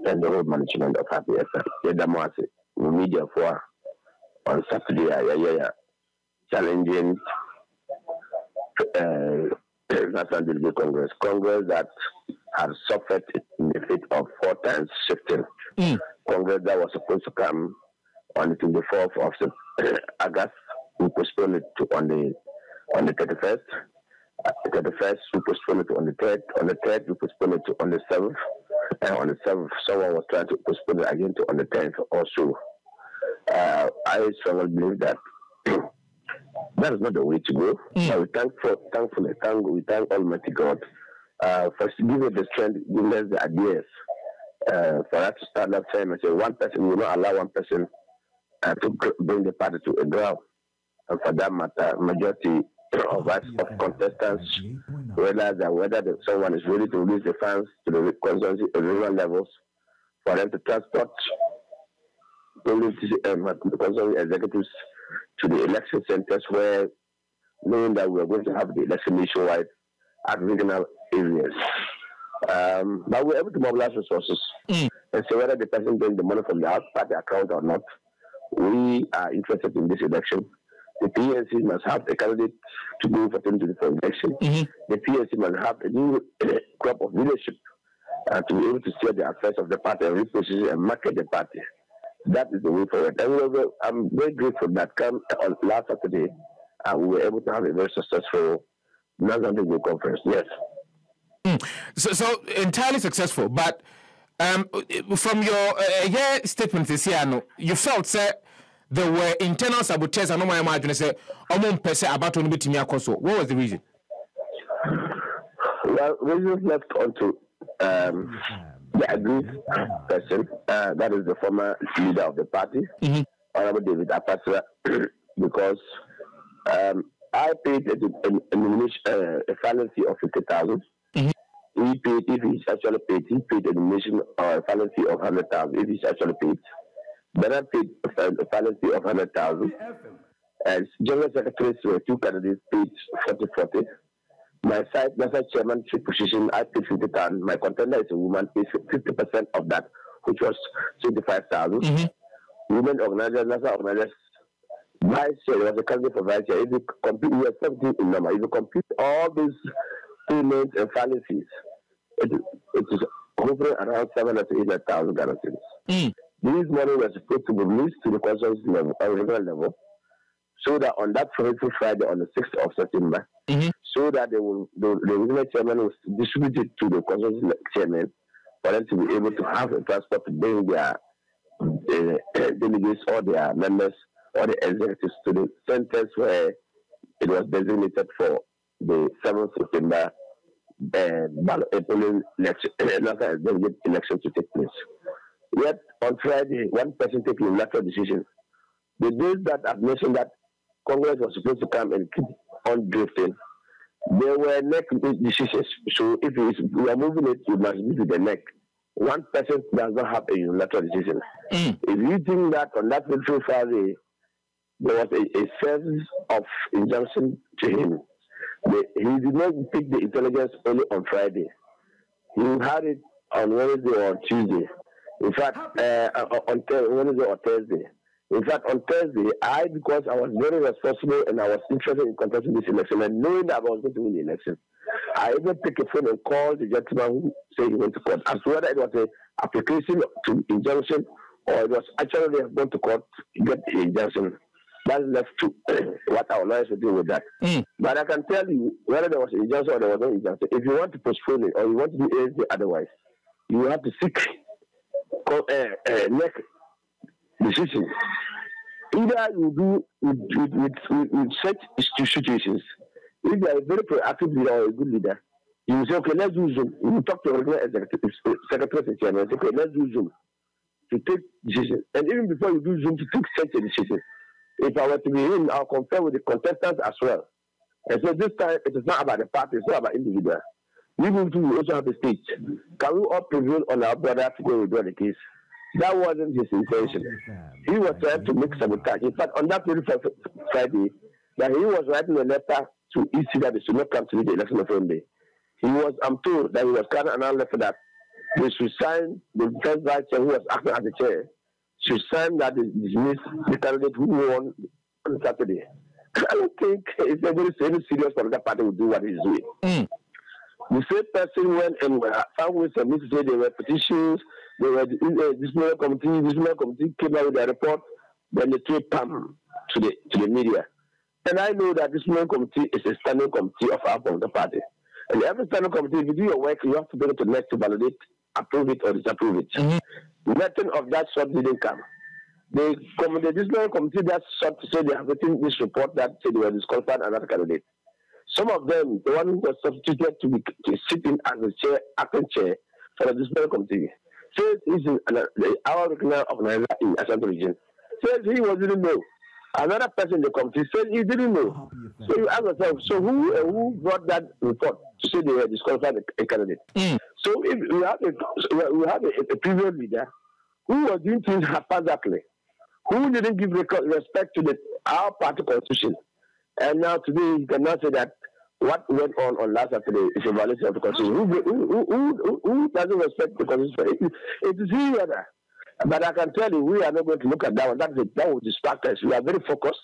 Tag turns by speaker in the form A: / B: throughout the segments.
A: and the whole management of Happy FM. Yedamasi, media for on Saturday, challenging National Delegate Congress that had suffered in the fate of 4 times shifting. Congress that was supposed to come on the 24th of August, we postponed it to on the 31st. 31st, we postponed it to on the 3rd. On the 3rd, we postponed it to on the 7th. And on the 7th, someone was trying to postpone it again to on the 10th or so. I strongly believe that that is not the way to go. But we thank Almighty God for giving us the strength, giving us the ideas for us to stand up firm and say one person will not allow one person to bring the party to a ground. And for that matter, majority of us, of contestants, realize that whether someone is ready to release the funds to the constituency at rural levels for them to transport the constituency executives to the election centers, where knowing that we are going to have the election nationwide at regional areas. But we're able to mobilize resources and say whether the person brings the money from the house party account or not. We are interested in this election. The PNC must have a candidate to go for 2024 election. The PNC must have a new crop of leadership to be able to steer the affairs of the party and reposition and market the party. That is the way forward. And I'm very grateful that on last Saturday, we were able to have a very successful National Delegate Conference. Yes.
B: So entirely successful. But from your statement this year, you felt that there were internal sabotage and no more imagine say about to be what was the reason?
A: Well, reasons left onto the agreed person, that is the former leader of the party, Honorable David Apasra, because I paid a finance fee of 50,000. He paid, if he's actually paid, he paid a donation or a finance fee of 100,000 if he's actually paid. Bernard paid a finance fee of 100,000. As general secretaries were 2 candidates paid 40. My side, national chairman position, I paid 50,000. My contender is a woman, paid 50% of that, which was 25,000. Women organizers, national organizers, vice chair, there was a candidate for vice chair. If you compute, we are 17 in number. If you compute all these payments and finance fees, it is hovering around 700,000 to 800,000 Ghana cedis. These money were supposed to be released to the constituency level, or regional level, so that on that Friday, on the 6th of September, so that the regional chairman will distribute it to the constituency chairman for them to be able to have a transport to bring their delegates or their members or the executives to the centers where it was designated for the 7th September polling election to take place. Yet on Friday, one person taking a lateral decision. The days that I've mentioned that Congress was supposed to come and keep on drifting, there were neck decisions. So if we are moving it, we must be to the neck. One person does not have a unilateral decision. If you think that on that fateful Friday, there was a sense of injunction to him, he did not pick the intelligence only on Friday. He had it on Wednesday or Tuesday. In fact, on Wednesday or Thursday. In fact, on Thursday, because I was very responsible and I was interested in contesting this election and knowing that I was going to win the election, I even picked a phone and called the gentleman who said he went to court, as to whether it was an application to injunction or it was actually going to court to get the injunction. That's left to what our lawyers will do with that. But I can tell you, whether there was an injunction or there was no injunction, if you want to postpone it or you want to do anything otherwise, you have to seek neck decision. Either you do with such situations, if you are a very proactive leader or a good leader, you will say, okay, let's do Zoom. You will talk to your regular executive secretary and chairman and say, okay, let's do Zoom to take decisions. And even before you do Zoom to take such a decision, if I were to be in, I'll compare with the contestants as well. And so this time, it is not about the party, it's not about individuals. We will also have a stage. Can we all prevail on our brother to go withdraw the case? That wasn't his intention. He was trying to make sabotage. In fact, on that very Friday, that he was writing a letter to EC that they should not come to the election of one day. I'm told that he was kind of announced for that. they should sign, the first vice chair who was acting as the chair, should sign that they dismiss the candidate who won on Saturday. I don't think it's a very serious political party will do what he's doing. The same person went and found ways and means to say there were petitions, there were disciplinary committee came out with a report, then they threw PAM to the media. And I know that this disciplinary committee is a standing committee of our political party. And every standing committee, if you do your work, you have to bring it to next to validate, approve it or disapprove it. Nothing of that sort didn't come. The disciplinary committee that sought to say they have written this report that said they were disqualified another candidate. Some of them, the one who was substituted to sit in as the chair, acting chair for the disciplinary committee, says he's our regional organizer in Ashanti region. Says he didn't know. Another person in the committee said he didn't know. So you ask yourself, so who brought that report to say they were disqualified a candidate? So if we have a previous leader who was doing things haphazardly, who didn't give respect to our party constitution, and now today you cannot say that what went on last Saturday is a violation of the constitution. Who doesn't respect the constitution? It is he rather. But I can tell you, we are not going to look at that one. That will distract us. We are very focused.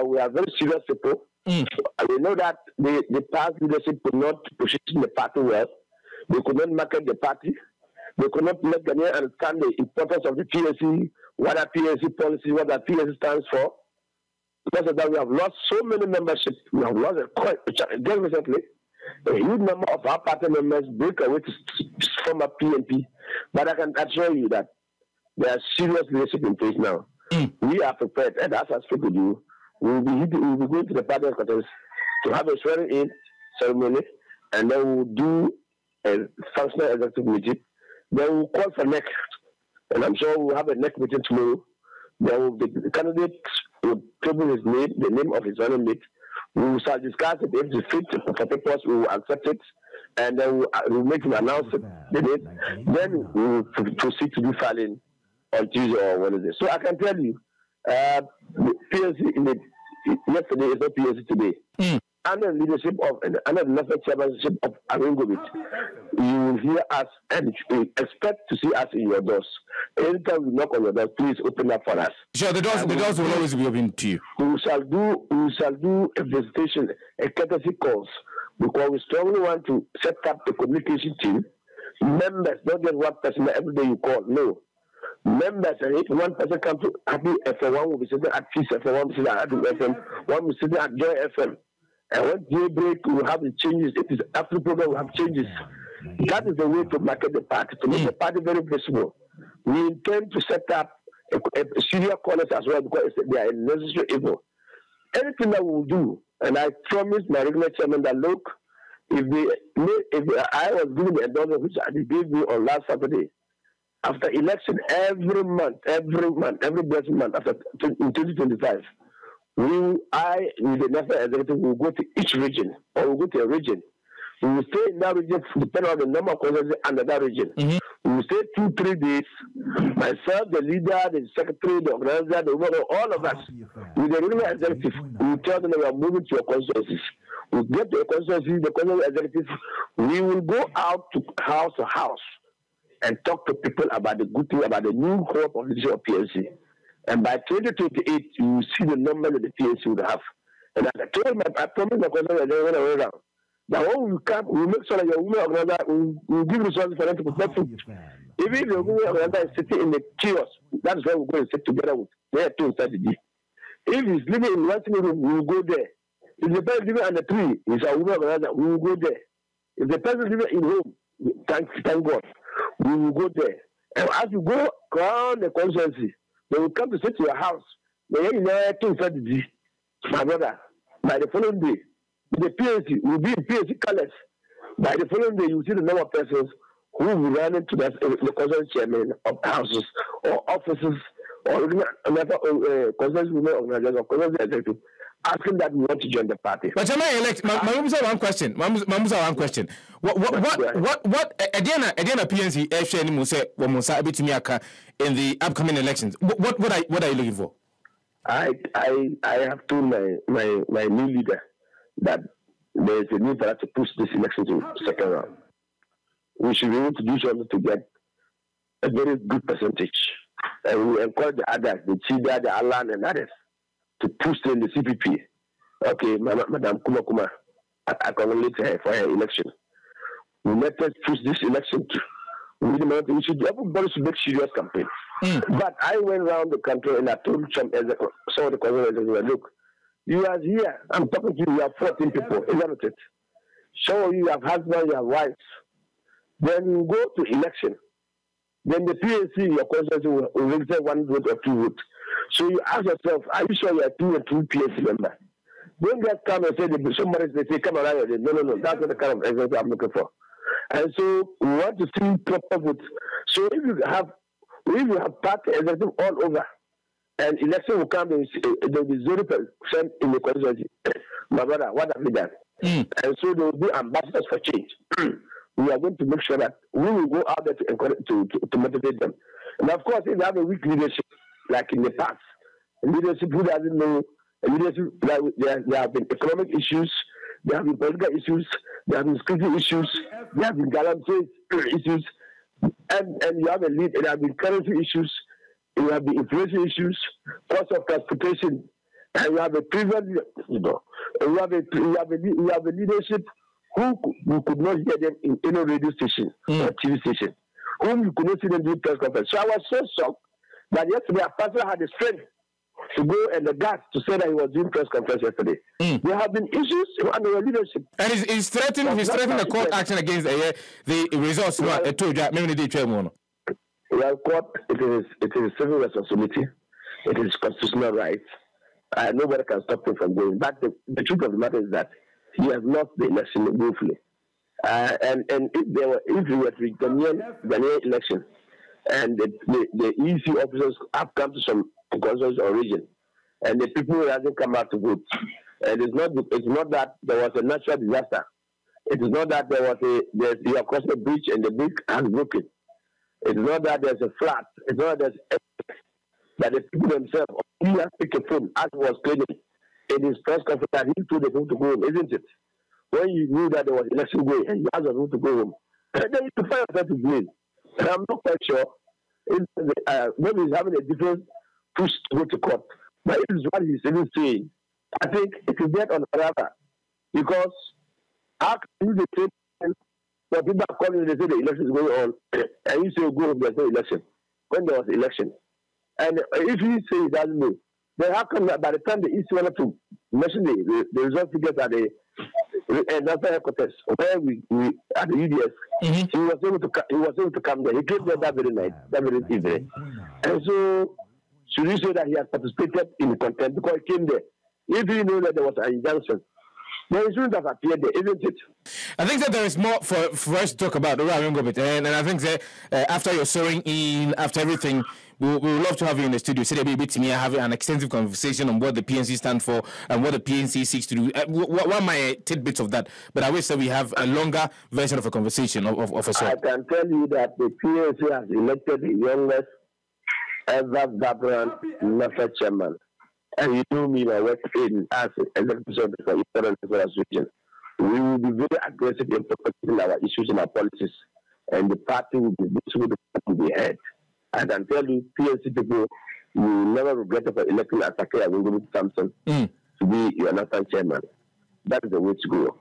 A: We are very serious people. We know that the past leadership could not position the party well. They could not market the party. They could not let Ghanaians understand the importance of the PSC, what a PSC policy, what a PSC stands for. Because of that, we have lost so many memberships. We have lost again recently. A huge number of our party members break away to form a PNP. But I can assure you that there are serious leadership in place now. We are prepared, and as I speak with you, we will be going to the party headquarters to have a swearing-in ceremony, and then we'll do a functional executive meeting. Then we'll call for next, and I'm sure we'll have a next meeting tomorrow. Then the candidate will table his name, the name of his running mate. We will start discussing if it's fit for purpose, we will accept it, and then we'll make him announce it, the date. Then we will proceed to do filing on Tuesday or Wednesday. So I can tell you, the PSC yesterday is not PSC today. Under the leadership under the national chairmanship of Awingobit, you will hear us and expect to see us in your doors. Anytime we knock on your door, please open up for us.
B: Sure, the doors will always be open to you.
A: We shall do a visitation, a courtesy calls, because we strongly want to set up a communication team. Members, not just one person every day you call. No. Members, and if one person comes to Happy FM, one will be sitting at Peace FM, one will be sitting at Happy FM, one will be sitting at Joy FM. And when daybreak, we will have the changes. It is after program, we have changes. That is the way to market the party, to make the party very visible. We intend to set up a serious callers as well, because they are a necessary evil. Anything that we will do, and I promised my regular chairman that, look, if I was given the endorsement which they gave me on last Saturday, after election, every blessed month, in 2025, with the national executive, will go to each region, or we'll go to a region. We will stay in that region, depending on the number of conferences under that region. We will stay 2-3 days. Myself, the leader, the secretary, the organizer, the woman, all of us, with the regional executive, we will tell them that we are moving to your constituencies. We get to your constituencies, the constituency executive, we will go out to house and talk to people about the good thing, about the new crop of leadership of PNC. And by 2028, you will see the number that the PNC would have. And I promised my constituency when I went around, that when we come, we make sure that your women organizer will give resources for them to prepare food. Even if your women organizer is sitting in the kiosk, that's why we're going to sit together with their two inside the day. If he's living in one single room, we will go there. If the person living under the tree is a woman organizer, we will go there. If the person living in home, thank God, we will go there. And as you go around the constituency, they will come to sit to your house. My brother, by the following day, the PNC will be in PNC colors. By the following day, you will see the number of persons who will be running to the constituency chairman of houses or offices or another constituency women organizers or constituency executive, asking that we want to join the party.
B: But am I elect? Mamusa one question. Mamusa one question. What? Adiana PNC in the upcoming elections. What are you looking for?
A: I have told my new leader that there is a need for us to push this election to second round. we should be able to do something to get a very good percentage. And we encourage the others, the Chida, the Alan, and others, to push in the CPP. Okay, Madam Kuma, I congratulate her for her election. We let us push this election to. We should, everybody should make serious campaign. But I went around the country and I told some of the conservatives, look, you are here. I'm talking to you. You have 14 people. Isn't it? So you have husbands, you have wives. Then you go to election. Then the PNC, your constituency will say 1 vote or 2 votes. So you ask yourself, are you sure you are 2 and 2 PNC members? Don't just come and say, somebody they say, come around. No. That's not the kind of example I'm looking for. And so we want to see proper votes. So if you have party executive all over, and election will come, there will be 0% in the constituency. My brother, what have we done? And so they will be ambassadors for change. We are going to make sure that we will go out there to encourage, to motivate them. And of course, if they have a weak leadership, like in the past, leadership who doesn't know, leadership, there have been economic issues, there have been political issues, there have been security issues, there have been guarantee issues, and you have a lead, there have been currency issues, you have the inflation issues, cost of transportation, and you have a previous, you have a leadership who could not hear them in any radio station or TV station, whom you could not see them do press conference. So I was so shocked that yesterday a person had the strength to go and the guts to say that he was doing press conference yesterday. There have been issues under the leadership. And
B: he's threatening the court action against the results.
A: Well, court, it is civil responsibility. It is constitutional right. Nobody can stop him from going. But the truth of the matter is that he has lost the election willfully. And if we were to be Ghanaian election, and the EC officers have come to some consensus or region, and the people hasn't come out to vote, and it's not that there was a natural disaster. It is not that you are crossing a bridge and the bridge has broken. It's not that there's a flood. It's not that that the people themselves, he has picked a phone, as was claiming in his press conference that he told the people to go home, isn't it? When you knew that there was election going and you asked the people to go home, and then you find yourself to blame. And I'm not quite sure maybe he's having a different push to go to court. But it is what he's even saying. I think it is dead on forever. Because how can you say when people are calling and they say the election is going on, and you say go home, there's no election. When there was election. And if you say he doesn't know, then how come by the time the EC wanted to mention the result figures at the national headquarters where we at the UDS, he was able to come there. He came there that very night, that very evening. And so should you say that he has participated in the content because he came there? If he knew that there was an injunction, then he shouldn't have appeared there, isn't it?
B: I think that there is more for us to talk about the Awingobit, and I think that after your soaring in, after everything, we would love to have you in the studio. Say a bit to me, having an extensive conversation on what the PNC stands for and what the PNC seeks to do. What are my tidbits of that? But I wish that we have a longer version of a conversation of a sort.
A: I can tell you that the PNC has elected the youngest ever vibrant national chairman. And you know me, I work in as executive for Eastern Association. We will be very aggressive in protecting our issues and our policies, and the party will be heard. I can tell you, PNC people, you will never regret for electing Asake Awingobit Samson to be your national chairman. That is the way to go.